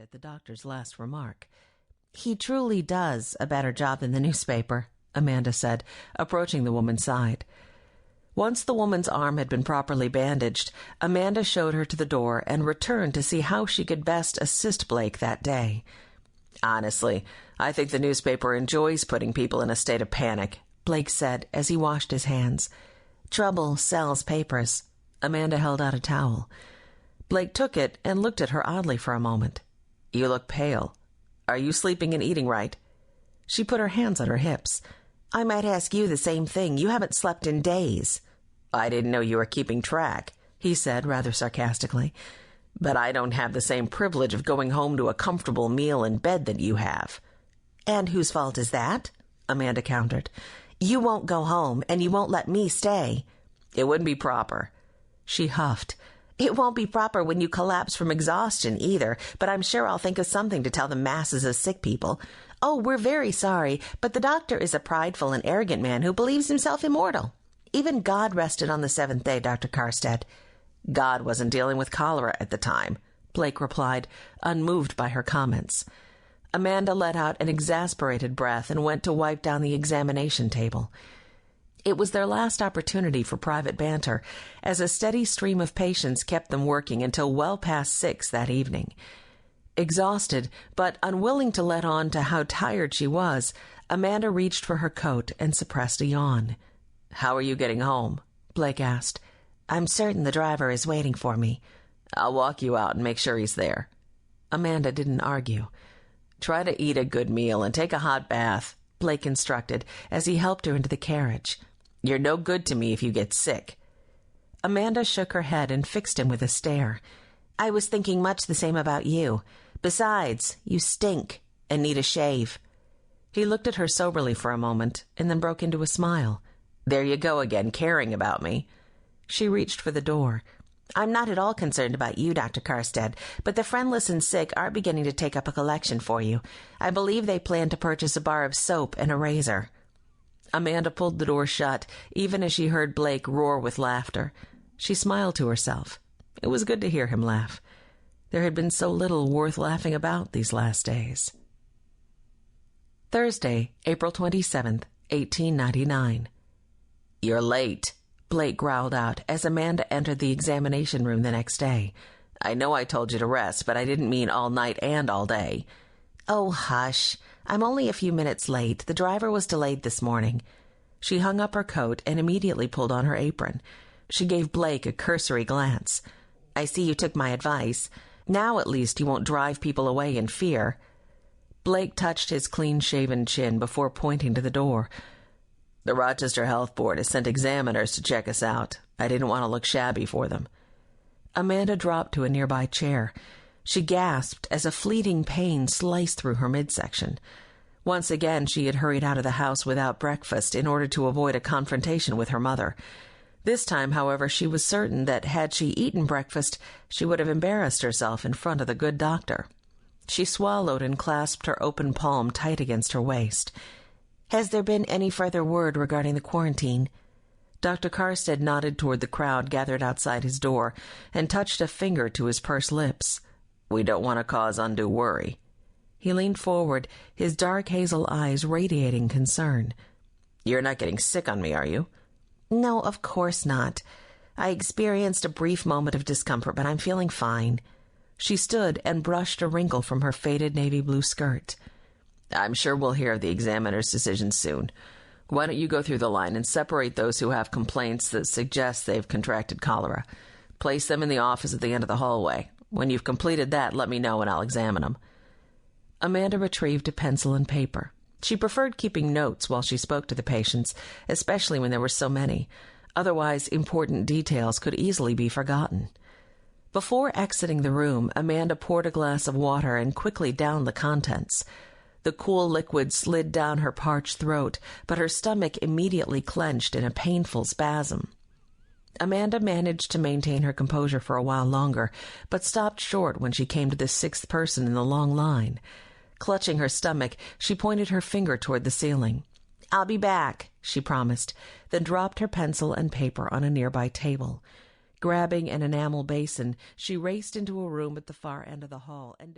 at the doctor's last remark. "He truly does a better job than the newspaper," Amanda said, approaching the woman's side. Once the woman's arm had been properly bandaged, Amanda showed her to the door and returned to see how she could best assist Blake that day. "Honestly, I think the newspaper enjoys putting people in a state of panic," Blake said as he washed his hands. "Trouble sells papers." Amanda held out a towel. Blake took it and looked at her oddly for a moment. "You look pale. Are you sleeping and eating right?" She put her hands on her hips. "I might ask you the same thing. You haven't slept in days." "I didn't know you were keeping track," he said rather sarcastically. "But I don't have the same privilege of going home to a comfortable meal in bed that you have." "And whose fault is that?" Amanda countered. "You won't go home, and you won't let me stay." "It wouldn't be proper." She huffed. "It won't be proper when you collapse from exhaustion either, but I'm sure I'll think of something to tell the masses of sick people. Oh, we're very sorry, but the doctor is a prideful and arrogant man who believes himself immortal. Even God rested on the seventh day, Dr. Carstead." "God wasn't dealing with cholera at the time," Blake replied, unmoved by her comments. Amanda let out an exasperated breath and went to wipe down the examination table. It was their last opportunity for private banter, as a steady stream of patients kept them working until well past 6 that evening. Exhausted, but unwilling to let on to how tired she was, Amanda reached for her coat and suppressed a yawn. "How are you getting home?" Blake asked. "I'm certain the driver is waiting for me." "I'll walk you out and make sure he's there." Amanda didn't argue. "Try to eat a good meal and take a hot bath," Blake instructed as he helped her into the carriage. "You're no good to me if you get sick." Amanda shook her head and fixed him with a stare. "I was thinking much the same about you. Besides, you stink and need a shave." He looked at her soberly for a moment and then broke into a smile. "There you go again, caring about me." She reached for the door. "I'm not at all concerned about you, Dr. Carstead, but the friendless and sick are beginning to take up a collection for you. I believe they plan to purchase a bar of soap and a razor." Amanda pulled the door shut, even as she heard Blake roar with laughter. She smiled to herself. It was good to hear him laugh. There had been so little worth laughing about these last days. Thursday, April 27th, 1899. "You're late," Blake growled out as Amanda entered the examination room the next day. "I know I told you to rest, but I didn't mean all night and all day." "Oh, hush. I'm only a few minutes late. The driver was delayed this morning." She hung up her coat and immediately pulled on her apron. She gave Blake a cursory glance. "I see you took my advice. Now at least you won't drive people away in fear." Blake touched his clean-shaven chin before pointing to the door. "The Rochester Health Board has sent examiners to check us out. I didn't want to look shabby for them." Amanda dropped to a nearby chair. She gasped as a fleeting pain sliced through her midsection. Once again she had hurried out of the house without breakfast in order to avoid a confrontation with her mother. This time, however, she was certain that had she eaten breakfast, she would have embarrassed herself in front of the good doctor. She swallowed and clasped her open palm tight against her waist. "Has there been any further word regarding the quarantine?" Dr. Carstead nodded toward the crowd gathered outside his door and touched a finger to his pursed lips. "We don't want to cause undue worry." He leaned forward, his dark hazel eyes radiating concern. "You're not getting sick on me, are you?" "No, of course not. I experienced a brief moment of discomfort, but I'm feeling fine." She stood and brushed a wrinkle from her faded navy blue skirt. "I'm sure we'll hear of the examiner's decision soon. Why don't you go through the line and separate those who have complaints that suggest they've contracted cholera? Place them in the office at the end of the hallway. When you've completed that, let me know and I'll examine them." Amanda retrieved a pencil and paper. She preferred keeping notes while she spoke to the patients, especially when there were so many. Otherwise, important details could easily be forgotten. Before exiting the room, Amanda poured a glass of water and quickly downed the contents. The cool liquid slid down her parched throat, but her stomach immediately clenched in a painful spasm. Amanda managed to maintain her composure for a while longer, but stopped short when she came to the 6th person in the long line. Clutching her stomach, she pointed her finger toward the ceiling. "I'll be back," she promised, then dropped her pencil and paper on a nearby table. Grabbing an enamel basin, she raced into a room at the far end of the hall and